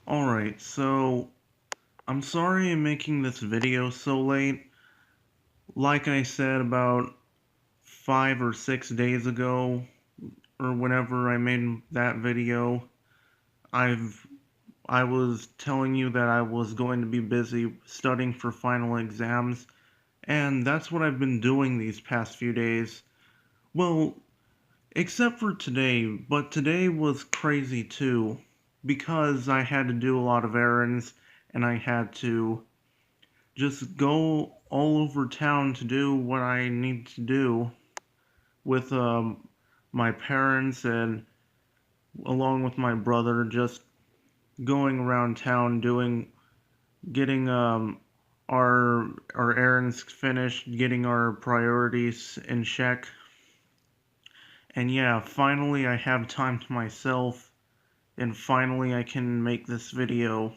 Alright, so I'm sorry I'm making this video so late. Like I said about 5 or 6 days ago, or whenever I made that video, I've I was telling you that I was going to be busy studying for final exams, and that's what I've been doing these past few days. Well, except for today, but today was crazy too, because I had to do a lot of errands, and I had to just go all over town to do what I need to do with my parents and along with my brother, just going around town getting our errands finished, getting our priorities in check. And yeah, finally I have time to myself, and finally I can make this video.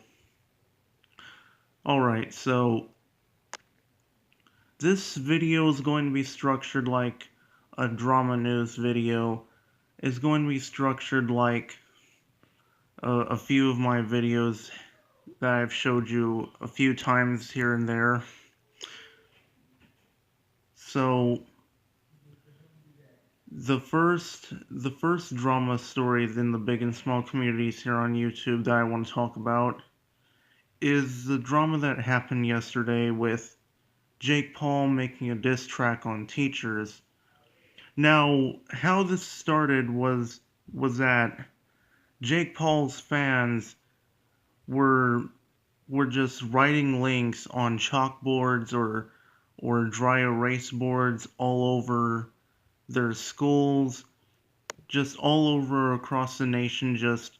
Alright, so this video is going to be structured like a drama news video. It's going to be structured like a few of my videos that I've showed you a few times here and there. So the first drama stories in the big and small communities here on YouTube that I want to talk about is the drama that happened yesterday with Jake Paul making a diss track on teachers. Now, how this started was that Jake Paul's fans were were just writing links on chalkboards or dry erase boards all over their schools, just all over across the nation, just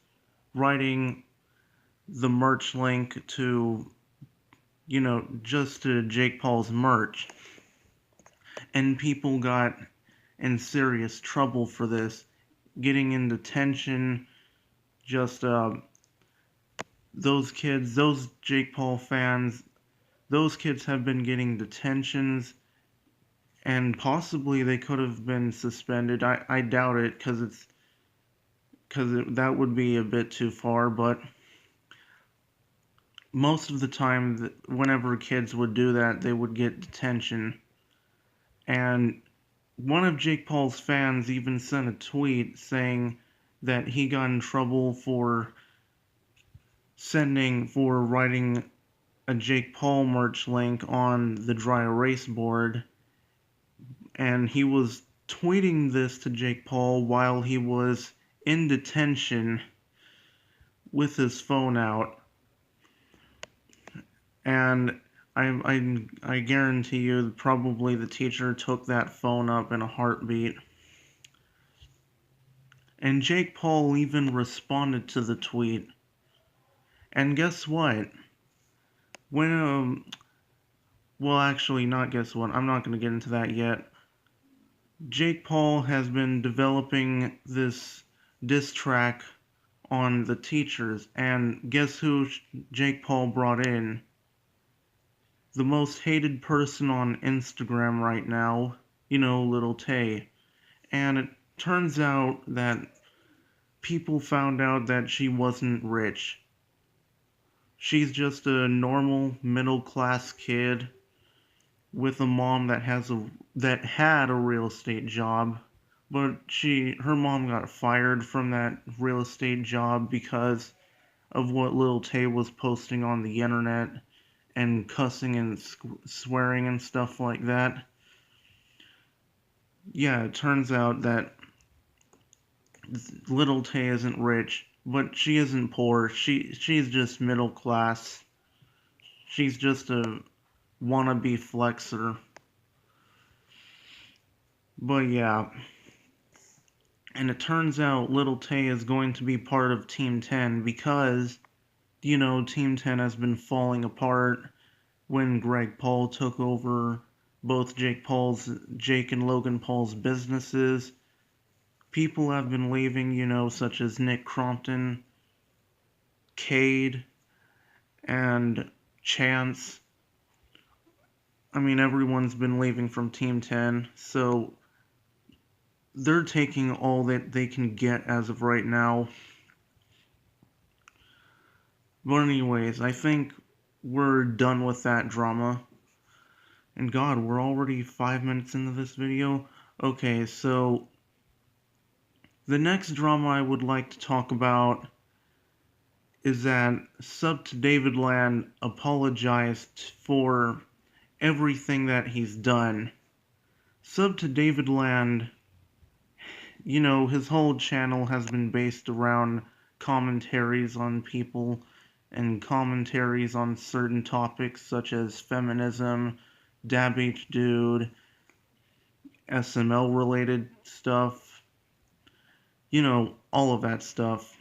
writing the merch link to, just to Jake Paul's merch. And people got in serious trouble for this, getting in detention. Just those kids, those Jake Paul fans, those kids have been getting detentions, and possibly they could have been suspended. I doubt it, that would be a bit too far, but most of the time, whenever kids would do that, they would get detention. And one of Jake Paul's fans even sent a tweet saying that he got in trouble for writing a Jake Paul merch link on the dry erase board, and he was tweeting this to Jake Paul while he was in detention with his phone out. And I guarantee you probably the teacher took that phone up in a heartbeat. And Jake Paul even responded to the tweet. And guess what? When well, actually, not guess what. I'm not going to get into that yet. Jake Paul has been developing this diss track on the teachers, and guess who Jake Paul brought in? The most hated person on Instagram right now, Little Tay. And it turns out that people found out that she wasn't rich. She's just a normal middle class kid with a mom that had a real estate job, but her mom got fired from that real estate job because of what Lil Tay was posting on the internet and cussing and swearing and stuff like that. Yeah, it turns out that Little Tay isn't rich, but she isn't poor. She's just middle class. She's just a wannabe flexer. But yeah, and it turns out Little Tay is going to be part of Team 10 because, Team 10 has been falling apart when Greg Paul took over both Jake and Logan Paul's businesses. People have been leaving, such as Nick Crompton, Cade, and Chance. I mean, everyone's been leaving from Team 10, so they're taking all that they can get as of right now. But anyways, I think we're done with that drama. And God, we're already 5 minutes into this video. Okay, so the next drama I would like to talk about is that SubToDavidland apologized for everything that he's done. SubToDavidland, his whole channel has been based around commentaries on people and commentaries on certain topics such as feminism, DabHDude, SML related stuff, all of that stuff.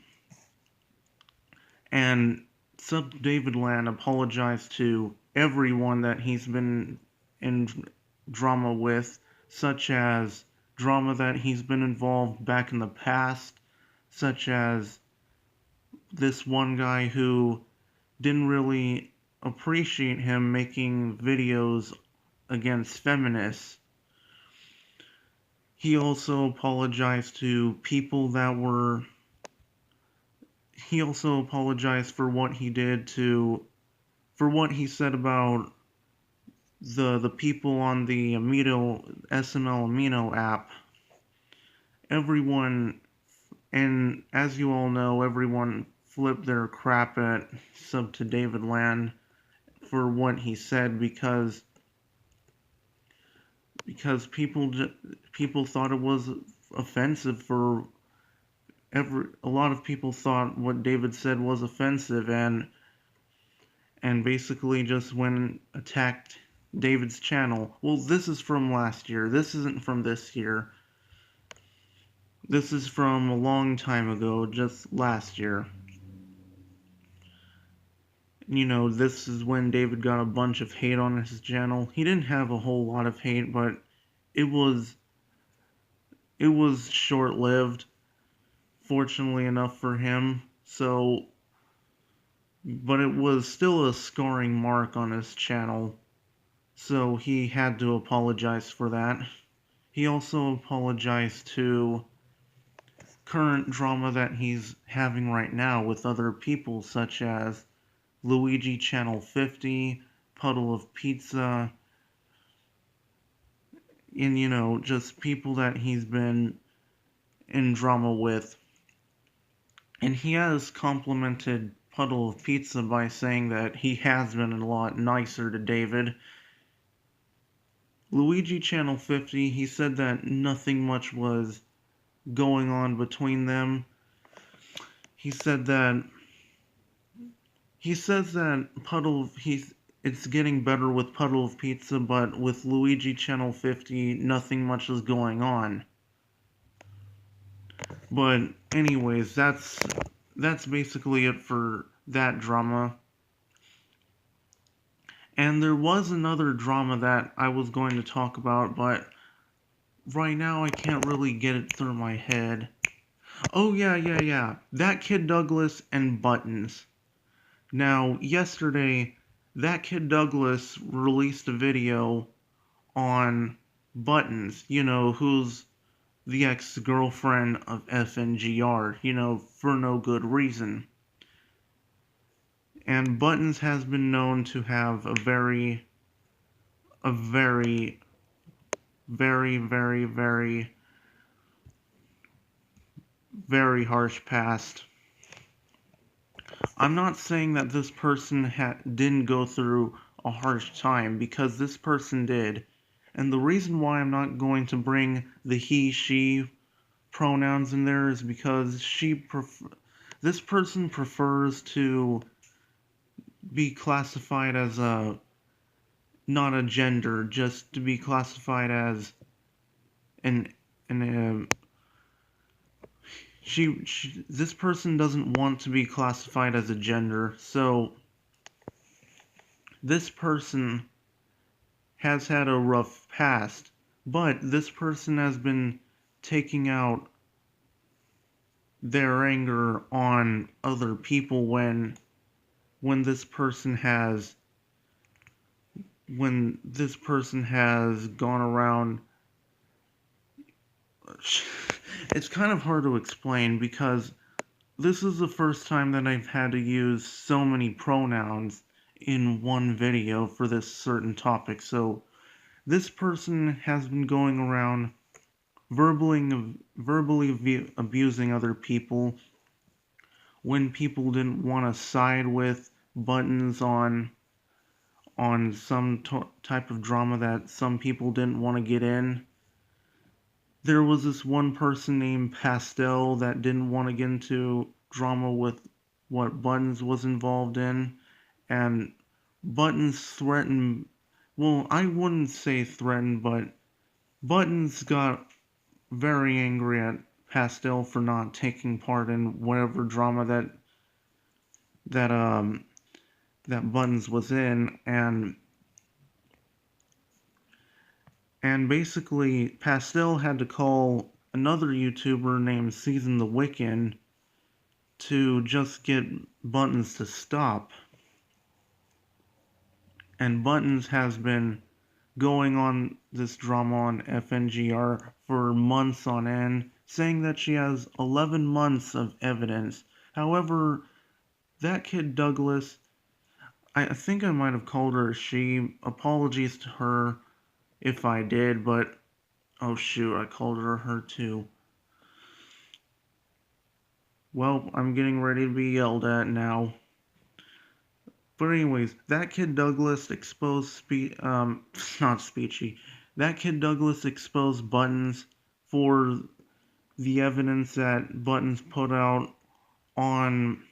And SubToDavidland apologized to everyone that he's been in drama with, such as drama that he's been involved back in the past, such as this one guy who didn't really appreciate him making videos against feminists. He also apologized to people that were. He also apologized for what he did for what he said about the people on the SML Amino app. Everyone, and as you all know, everyone flipped their crap at SubToDavidland for what he said because people thought it was offensive for a lot of people thought what David said was offensive and basically just went and attacked David's channel. Well, this is from last year. This isn't from this year. This is from a long time ago, just last year. This is when David got a bunch of hate on his channel. He didn't have a whole lot of hate, but it was short-lived, fortunately enough for him. But it was still a scarring mark on his channel, so he had to apologize for that. He also apologized to current drama that he's having right now with other people, such as Luigi Channel 50, Puddle of Pizza, and just people that he's been in drama with. And he has complimented Puddle of Pizza by saying that he has been a lot nicer to David. Luigi Channel 50, he said that nothing much was going on between them. He says that it's getting better with Puddle of Pizza, but with Luigi Channel 50, nothing much is going on. But anyways, that's basically it for that drama. And there was another drama that I was going to talk about, but right now I can't really get it through my head. Oh yeah. ThatKidDouglas and Buttons. Now, yesterday, ThatKidDouglas released a video on Buttons, who's the ex-girlfriend of FNGR, for no good reason. And Buttons has been known to have a very, very, very harsh past. I'm not saying that this person didn't go through a harsh time, because this person did. And the reason why I'm not going to bring the he, she pronouns in there is because this person prefers to be classified as not a gender, just to be classified as this person doesn't want to be classified as a gender, so this person has had a rough past, but this person has been taking out their anger on other people when this person has gone around. It's kind of hard to explain because this is the first time that I've had to use so many pronouns in one video for this certain topic. So this person has been going around verbally abusing other people when people didn't want to side with Buttons on some type of drama that some people didn't want to get in. There was this one person named Pastel that didn't want to get into drama with what Buttons was involved in, and Buttons threatened, well, I wouldn't say threatened, but Buttons got very angry at Pastel for not taking part in whatever drama that um that Buttons was in, and basically Pastel had to call another YouTuber named Season the Wiccan to just get Buttons to stop. And Buttons has been going on this drama on FNGR for months on end, saying that she has 11 months of evidence. However, ThatKidDouglas, I think I might have called her she. Apologies to her if I did, but oh shoot, I called her too. Well, I'm getting ready to be yelled at now. But anyways, ThatKidDouglas exposed not Speechy. ThatKidDouglas exposed Buttons for the evidence that Buttons put out on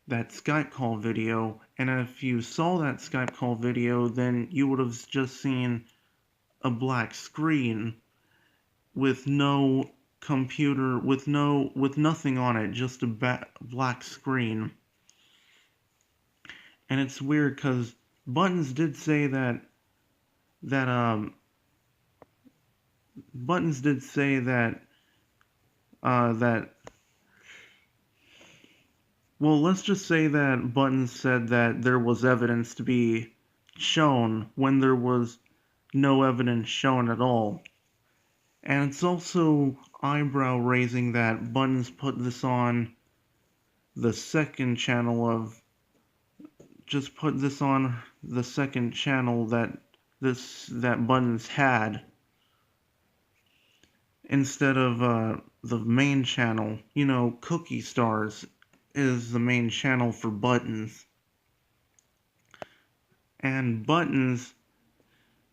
that Skype call video. And if you saw that Skype call video, then you would have just seen a black screen with no computer, with nothing on it, just a black screen. And it's weird because Buttons did say that Buttons did say that well, let's just say that Buttons said that there was evidence to be shown when there was no evidence shown at all. And it's also eyebrow raising that Buttons put this on the second channel of just put this on the second channel that Buttons had instead of the main channel. You know, Cookie Stars is the main channel for Buttons. And Buttons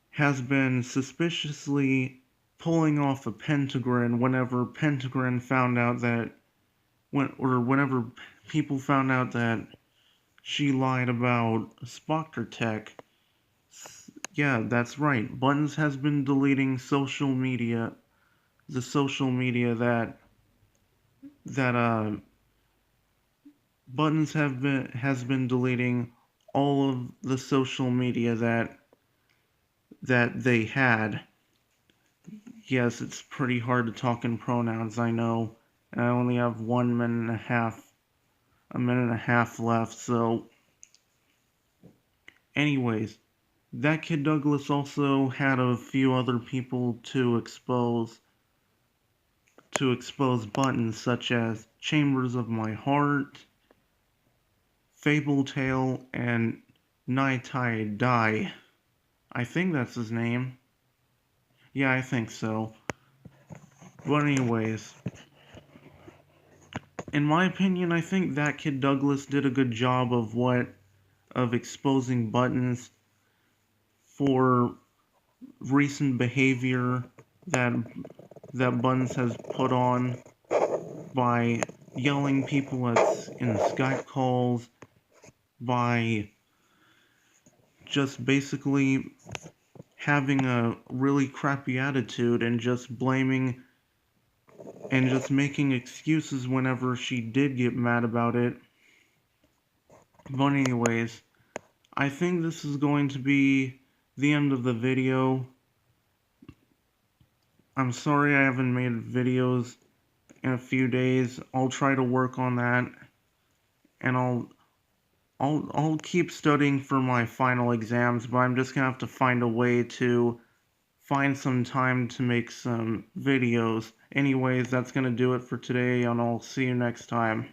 has been suspiciously pulling off a pentagram whenever Pentagram found out that whenever people found out that she lied about Spoctor Tech. Yeah, that's right. Buttons has been deleting social media, the social media that Buttons has been deleting all of the social media that they had. Yes, it's pretty hard to talk in pronouns, I know. And I only have a minute and a half left, so anyways, ThatKidDouglas also had a few other people to expose Buttons, such as Chambers of My Heart, Fabletail, and Nightai Dai. I think that's his name. Yeah, I think so. But anyways, in my opinion, I think ThatKidDouglas did a good job of exposing Buttons for recent behavior that Buttons has put on by yelling people in Skype calls, by just basically having a really crappy attitude and just blaming and just making excuses whenever she did get mad about it. But anyways, I think this is going to be the end of the video. I'm sorry I haven't made videos in a few days. I'll try to work on that, and I'll keep studying for my final exams, but I'm just gonna have to find a way to find some time to make some videos. Anyways, that's gonna do it for today, and I'll see you next time.